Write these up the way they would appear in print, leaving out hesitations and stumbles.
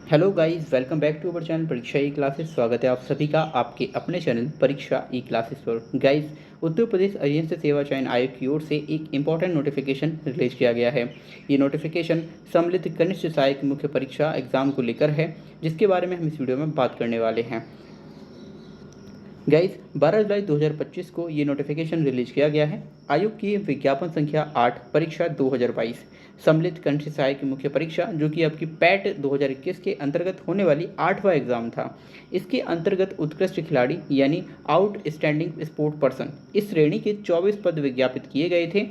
Hello guys, welcome back to our channel Pariksha E classes. स्वागत है आप सभी का आपके अपने चैनल परीक्षा ई क्लासेस पर। गाइस, उत्तर प्रदेश अधीनस्थ सेवा चयन आयोग की ओर से एक इम्पॉर्टेंट नोटिफिकेशन रिलीज किया गया है। ये नोटिफिकेशन सम्मिलित कनिष्ठ सहायक मुख्य परीक्षा एग्जाम को लेकर है, जिसके बारे में हम इस वीडियो में बात करने वाले हैं। गाइस, 12 जुलाई 2025 को ये नोटिफिकेशन रिलीज किया गया है। आयोग की विज्ञापन संख्या 8 परीक्षा 2022 सम्मिलित कंठ सहायक मुख्य परीक्षा, जो कि आपकी पैट 2021 के अंतर्गत होने वाली 8वां एग्जाम था। इसके अंतर्गत उत्कृष्ट खिलाड़ी यानी आउटस्टैंडिंग स्पोर्ट पर्सन इस श्रेणी के 24 पद विज्ञापित किए गए थे।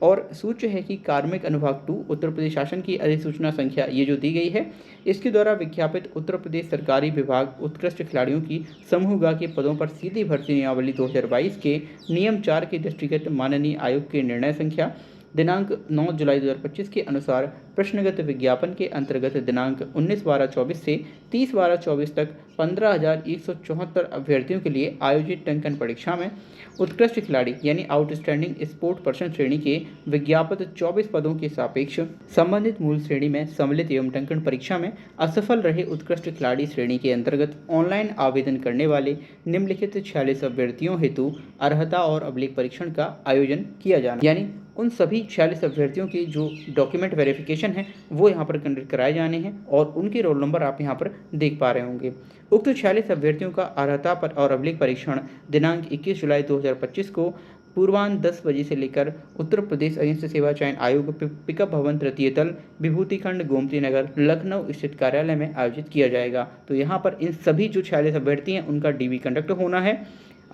और सूच्य है कि कार्मिक अनुभाग 2 उत्तर प्रदेश शासन की अधिसूचना संख्या ये जो दी गई है, इसके द्वारा विज्ञापित उत्तर प्रदेश सरकारी विभाग उत्कृष्ट खिलाड़ियों की समूह ग के पदों पर सीधी भर्ती नियमावली 2022 के नियम 4 के दृष्टिगत माननीय आयोग के निर्णय संख्या दिनांक 9 जुलाई 2025 के अनुसार प्रश्नगत विज्ञापन के अंतर्गत दिनांक 19/12/24 से 30/12/24 तक 15,174 अभ्यर्थियों के लिए आयोजित टंकन परीक्षा में उत्कृष्ट खिलाड़ी यानी आउटस्टैंडिंग स्पोर्ट पर्सन श्रेणी के विज्ञापित 24 पदों के सापेक्ष संबंधित मूल श्रेणी में सम्मिलित एवं टंकन परीक्षा में असफल रहे उत्कृष्ट खिलाड़ी श्रेणी के अंतर्गत ऑनलाइन आवेदन करने वाले निम्नलिखित 46 अभ्यर्थियों हेतु अर्हता और अभिलेख परीक्षण का आयोजन किया जाना, यानी उन सभी 46 अभ्यर्थियों की जो डॉक्यूमेंट वेरिफिकेशन है वो यहाँ पर कंडक्ट कराए जाने हैं और उनके रोल नंबर आप यहाँ पर देख पा रहे होंगे। उक्त 46 अभ्यर्थियों का अर्हता पर और अभिलेख परीक्षण दिनांक 21 जुलाई 2025 को पूर्वान्ह 10 बजे से लेकर उत्तर प्रदेश अधीनस्थ सेवा चयन आयोग पिकअप भवन तृतीय तल विभूति खंड गोमती नगर लखनऊ स्थित कार्यालय में आयोजित किया जाएगा। तो यहाँ पर इन सभी जो 46 अभ्यर्थी हैं उनका डीबी कंडक्ट होना है।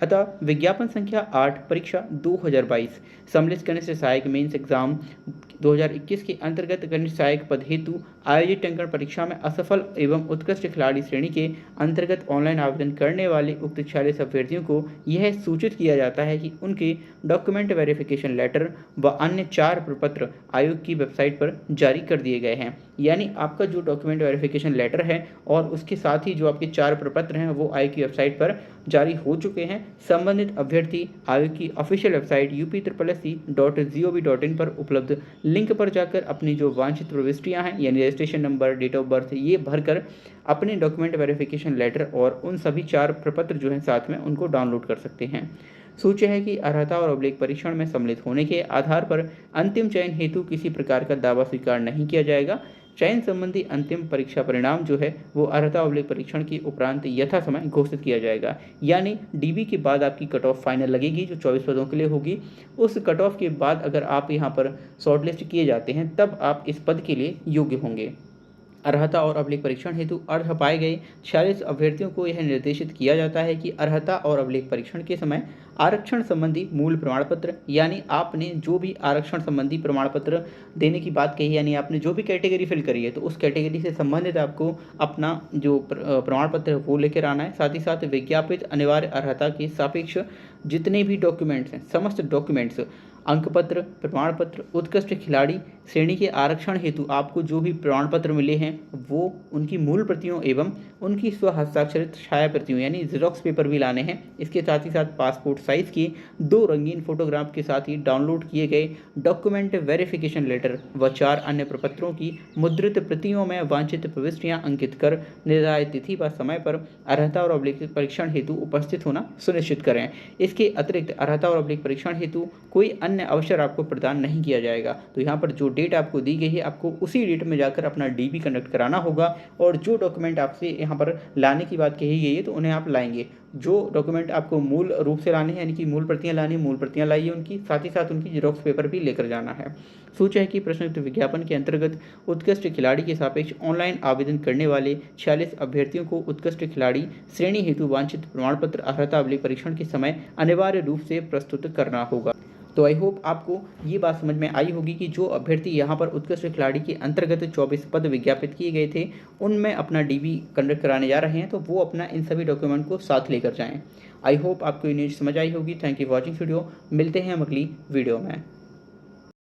अतः विज्ञापन संख्या 8 परीक्षा 2022 सम्मिलित कनिष्ठ सहायक मेंस एग्जाम 2021 के अंतर्गत कनिष्ठ सहायक पद हेतु आयोजित टंकन परीक्षा में असफल एवं उत्कृष्ट खिलाड़ी श्रेणी के अंतर्गत ऑनलाइन आवेदन करने वाले उक्त 46 अभ्यर्थियों को यह सूचित किया जाता है कि उनके डॉक्यूमेंट वेरिफिकेशन लेटर व अन्य 4 प्रपत्र आयोग की वेबसाइट पर जारी कर दिए गए हैं। यानी आपका जो डॉक्यूमेंट वेरिफिकेशन लेटर है और उसके साथ ही जो आपके 4 प्रपत्र हैं वो आयोग की वेबसाइट पर जारी हो चुके हैं। संबंधित अभ्यर्थी आयोग की ऑफिशियल वेबसाइट upsc.gov.in पर उपलब्ध लिंक पर जाकर अपनी जो वांछित प्रविष्टियां हैं यानी registration number, date of birth, ये भरकर अपने डॉक्यूमेंट वेरिफिकेशन लेटर और उन सभी 4 प्रपत्र जो हैं साथ में उनको डाउनलोड कर सकते हैं। सूच्य है कि अर्हता और अभिलेख परीक्षण में सम्मिलित होने के आधार पर अंतिम चयन हेतु किसी प्रकार का दावा स्वीकार नहीं किया जाएगा। चयन संबंधी अंतिम परीक्षा परिणाम जो है वो अर्हता अभिलेख परीक्षण के उपरांत यथा समय घोषित किया जाएगा। यानी डीबी के बाद आपकी कट ऑफ फाइनल लगेगी जो 24 पदों के लिए होगी। उस कट ऑफ के बाद अगर आप यहाँ पर शॉर्टलिस्ट किए जाते हैं तब आप इस पद के लिए योग्य होंगे। अर्हता और अभिलेख परीक्षण हेतु अर्ह पाए गए 46 अभ्यर्थियों को यह निर्देशित किया जाता है कि अर्हता और अभिलेख परीक्षण के समय आरक्षण संबंधी मूल प्रमाण पत्र, यानी आपने जो भी आरक्षण संबंधी प्रमाण पत्र देने की बात कही, यानी आपने जो भी कैटेगरी फिल करी है तो उस कैटेगरी से संबंधित आपको अपना जो प्रमाण पत्र है वो लेकर आना है। साथ ही साथ विज्ञापित अनिवार्य अर्हता के सापेक्ष जितने भी डॉक्यूमेंट्स हैं, समस्त डॉक्यूमेंट्स, अंक पत्र, प्रमाण पत्र, उत्कृष्ट खिलाड़ी श्रेणी के आरक्षण हेतु आपको जो भी प्रमाण पत्र मिले हैं वो उनकी मूल प्रतियों एवं उनकी स्व हस्ताक्षरित छाया प्रतियों यानी जेरोक्स पेपर भी लाने हैं। इसके साथ ही साथ पासपोर्ट साइज की 2 रंगीन फोटोग्राफ के साथ ही डाउनलोड किए गए डॉक्यूमेंट वेरिफिकेशन लेटर व 4 अन्य प्रपत्रों की मुद्रित प्रतियों में वांछित प्रविष्टियां अंकित कर निर्धारित तिथि व समय पर अर्हता और अभिलेख परीक्षण हेतु उपस्थित होना सुनिश्चित करें। इसके अतिरिक्त अर्हता और अभिलेख परीक्षण हेतु कोई अन्य अवसर आपको प्रदान नहीं किया जाएगा। तो यहाँ पर जो डेट आपको दी गई है आपको उसी डेट में जाकर अपना डीबी कंडक्ट कराना होगा और जो डॉक्यूमेंट आपसे यहाँ पर लाने की बात कही गई है तो उन्हें आप लाएंगे। जो डॉक्यूमेंट आपको मूल रूप से लाने हैं यानी कि मूल प्रतियां लानी, मूल प्रतियां लाइए उनकी, साथ ही साथ उनकी जेरोक्स पेपर भी लेकर जाना है। सूच्य है कि प्रश्नोत्तर विज्ञापन के अंतर्गत उत्कृष्ट खिलाड़ी के सापेक्ष ऑनलाइन आवेदन करने वाले 46 अभ्यर्थियों को उत्कृष्ट खिलाड़ी श्रेणी हेतु वांछित प्रमाण पत्र अर्हता अभिलेख परीक्षण के समय अनिवार्य रूप से प्रस्तुत करना होगा। तो आई होप आपको ये बात समझ में आई होगी कि जो अभ्यर्थी यहाँ पर उत्कृष्ट खिलाड़ी के अंतर्गत 24 पद विज्ञापित किए गए थे उनमें अपना डीबी कंडक्ट कराने जा रहे हैं तो वो अपना इन सभी डॉक्यूमेंट को साथ लेकर जाएं। आई होप आपको ये न्यूज़ समझ आई होगी। Thank you for watching video. मिलते हैं हम अगली वीडियो में।